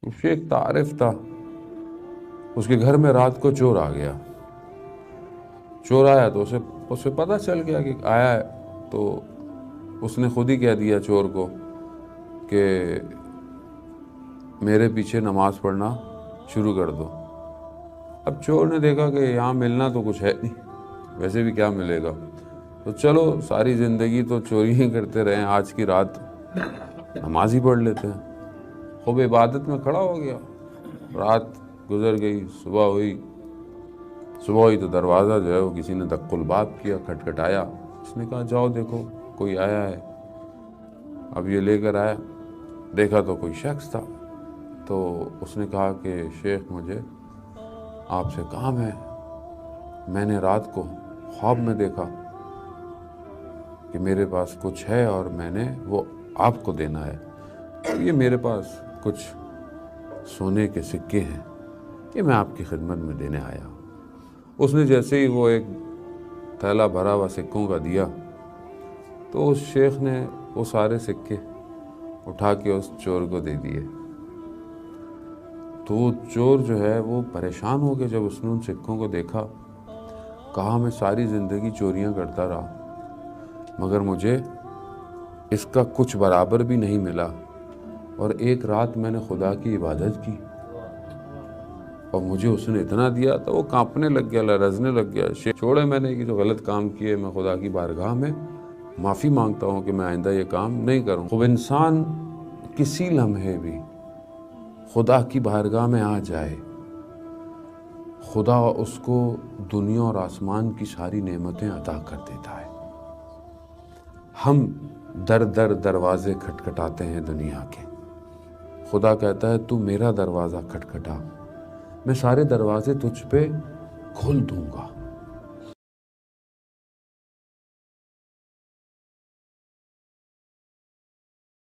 اسے ایک تعارف تھا، اس کے گھر میں رات کو چور آ گیا. چور آیا تو اسے پتہ چل گیا کہ آیا ہے، تو اس نے خود ہی کہہ دیا چور کو کہ میرے پیچھے نماز پڑھنا شروع کر دو. اب چور نے دیکھا کہ یہاں ملنا تو کچھ ہے نہیں، ویسے بھی کیا ملے گا، تو چلو ساری زندگی تو چوری ہی کرتے رہے، آج کی رات نماز ہی پڑھ لیتے ہیں. خوب عبادت میں کھڑا ہو گیا. رات گزر گئی، صبح ہوئی تو دروازہ جو ہے وہ کسی نے دق الباب کیا، کھٹکھٹایا. اس نے کہا جاؤ دیکھو کوئی آیا ہے. اب یہ لے کر آیا، دیکھا تو کوئی شخص تھا. تو اس نے کہا کہ شیخ مجھے آپ سے کام ہے، میں نے رات کو خواب میں دیکھا کہ میرے پاس کچھ ہے اور میں نے وہ آپ کو دینا ہے. یہ میرے پاس کچھ سونے کے سکے ہیں، یہ میں آپ کی خدمت میں دینے آیا. اس نے جیسے ہی وہ ایک تھیلا بھرا ہوا سکوں کا دیا تو اس شیخ نے وہ سارے سکے اٹھا کے اس چور کو دے دیے. تو وہ چور جو ہے وہ پریشان ہو گیا جب اس نے ان سکوں کو دیکھا. کہا میں ساری زندگی چوریاں کرتا رہا مگر مجھے اس کا کچھ برابر بھی نہیں ملا، اور ایک رات میں نے خدا کی عبادت کی اور مجھے اس نے اتنا دیا. تو وہ کانپنے لگ گیا، لرزنے لگ گیا. چھوڑے میں نے کہ جو غلط کام کیے، میں خدا کی بارگاہ میں معافی مانگتا ہوں کہ میں آئندہ یہ کام نہیں کروں. خوب انسان کسی لمحے بھی خدا کی بارگاہ میں آ جائے، خدا اس کو دنیا اور آسمان کی ساری نعمتیں عطا کر دیتا ہے. ہم در در دروازے کھٹکھٹاتے ہیں دنیا کے، خدا کہتا ہے تو میرا دروازہ کھٹکھٹا، میں سارے دروازے تجھ پہ کھول دوں گا.